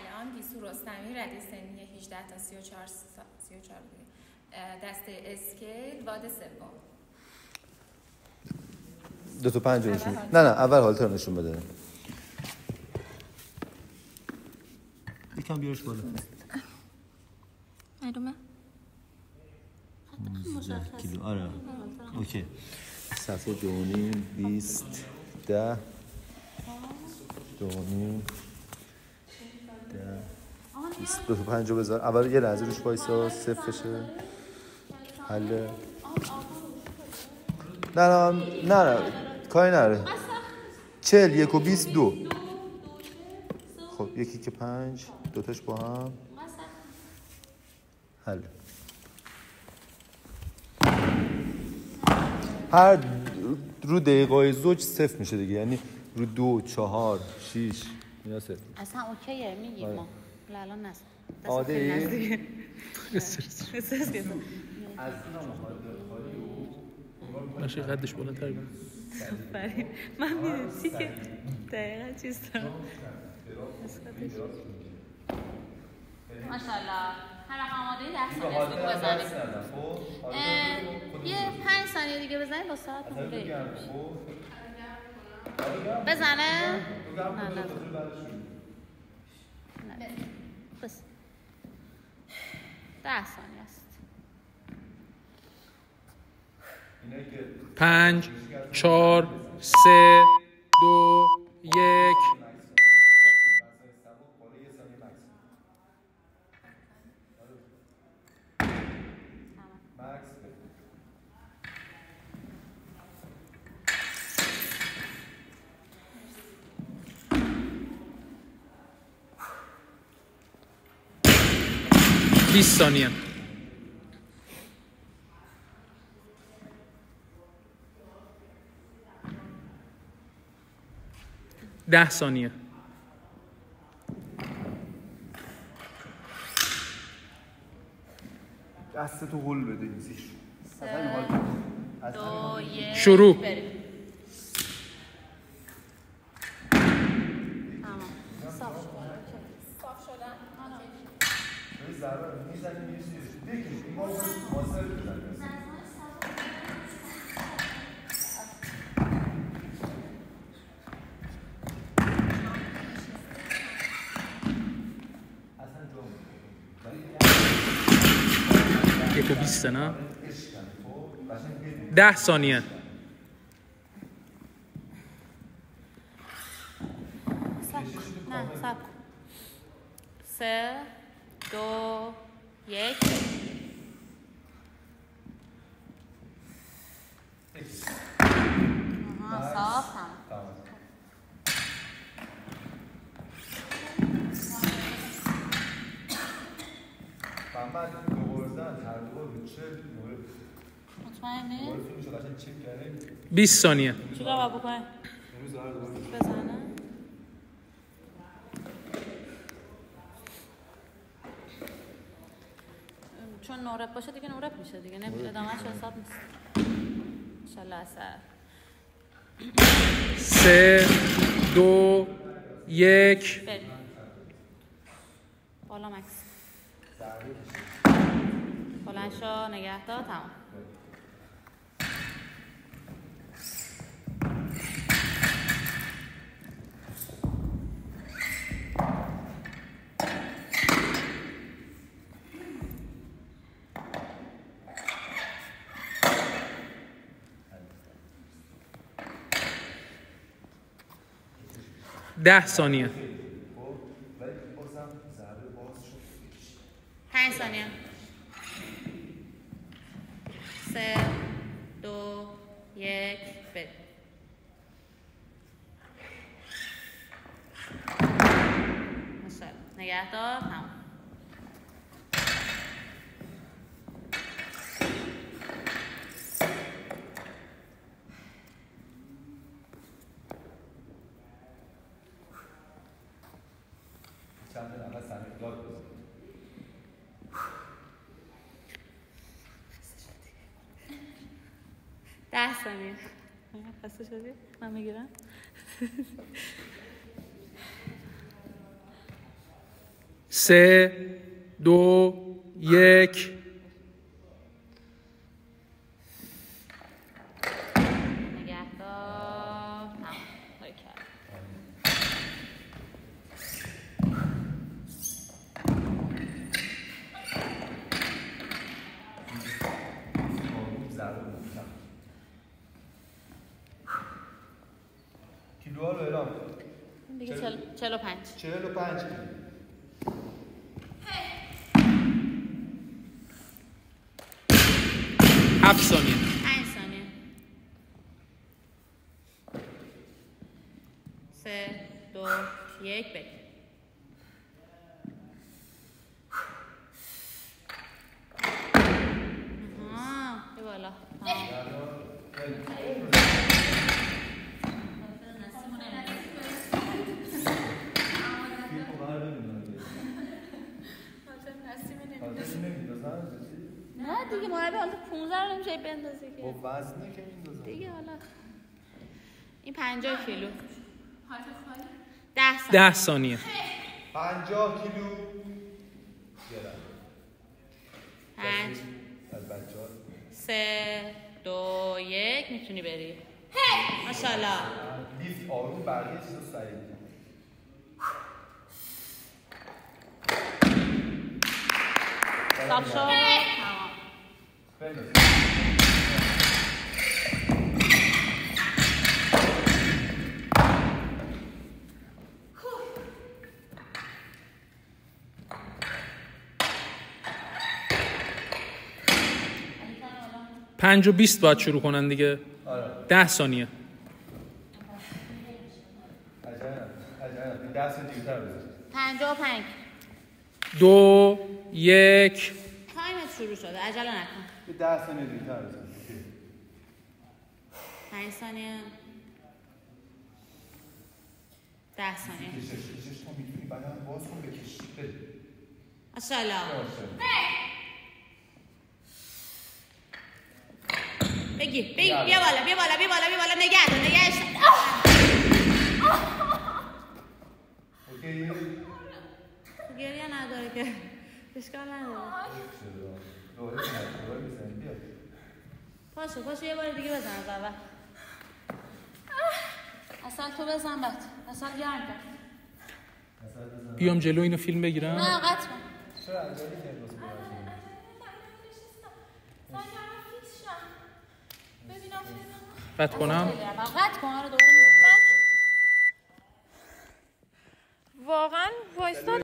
الان گیسو رستمی رده سنی 18 تا 34 دسته اسکیل واد سوم. 2 تا 5 نشون. نه اول هالتر نشون بده. یکم بیارش بالا. ایدومه. کیلو آره. اوکی. صفحه 2.5 20 10 2.5 10 2 تا 5 رو بذار. اول یه لحظه روش وایسا صفر بشه. حله. نه کاری نداره. 40 1 و 22. خب یکی که 5 دوتاش با هم حل. هر رو دقیقای زوج صفر میشه دیگه، یعنی رو 2 4 6 اینا صفر. اصلا اوکیه میگیم ما الان نست عادی باشه قدش بالاتر بود. من میدونی که دقیقا چیز دارم. ماشاءالله. هر رقم آماده 10 ثانیه خوب بزنیم. یه 5 ثانیه دیگه بزنیم با ساعت خوبه. بزنه؟ نه بس 10 ثانیه است. 5 4 3 2 1. بیست ثانیه. 10 ثانیه. دستتو هول بده این زیر. 2 1 شروع. صاف شدن. ضربه میزنی میریزی دیگه این ماسر بزنی. یک و 20 نه 10 ثانیه. سب 3 2 1. صاف هم. محمد دوبارزن هر دوبار رو چه مورد مطمئنی؟ مورد فیلمشو قشنگ چک کردیم. 20 ثانیه. چیکار باید بکنه؟ بزنه. چون نورب باشه دیگه نورب میشه دیگه، نمیشه ادامهش حساب نیست. انشالله اثر 3 2 1. بریم بالا مکس. بلند شو نگه دار. تمام. ده ثانیه. 5 ثانیه. 3 2 1 بریم. ماشاءالله نگه دار. تمام. چند نفر سنگ داد بزن. ده ثانیه. خسته شدی؟ من میگیرم. 3 2 1 نگهدار. باریکلا. کیلوها رو اعلام این دیگه 45. 45 کیلو. 7 ثانیه. 5 ثانیه. 3 2 1 بگیر. یه بالا. نه دیگه مربی حالا 15 رو نمیشه بندازه که. با وزنه که میندازه دیگه حالا این 50 کیلو. 10 ثانیه. 10 ثانیه. 50 کیلو. 5 از بچه‌ها 3 2 1 میتونی بری. ماشاءالله. لیفت آروم بقیه چیزا سریع. استاپ شو. تمام. بنداز. پنج و 20 باید شروع کنن دیگه. آره. 10 ثانیه. عجب 10 دیرتر بزن. 55. 2 1 تایمت شروع شده. عجله نکن. 10 ثانیه دیرتر بزن. 5 ثانیه. 10 ثانیه. کشش تو میتونی بدن باز کن بکش. بریم. ماشاءالله. بگیر بیا بالا بیا بالا بیا بالا بیا بالا نگه دار نگهش. اوکی. گریه نداره که اشکال نداره. پاشو یه بار دیگه بزن از اول. اصلا تو بزن بعد اصلا گرم کن. بیام جلو اینو فیلم بگیرم. نه قطع کن. چرا عجله کردی؟ قطع کنم. قطع کن آره دوباره. واقعا وایستاد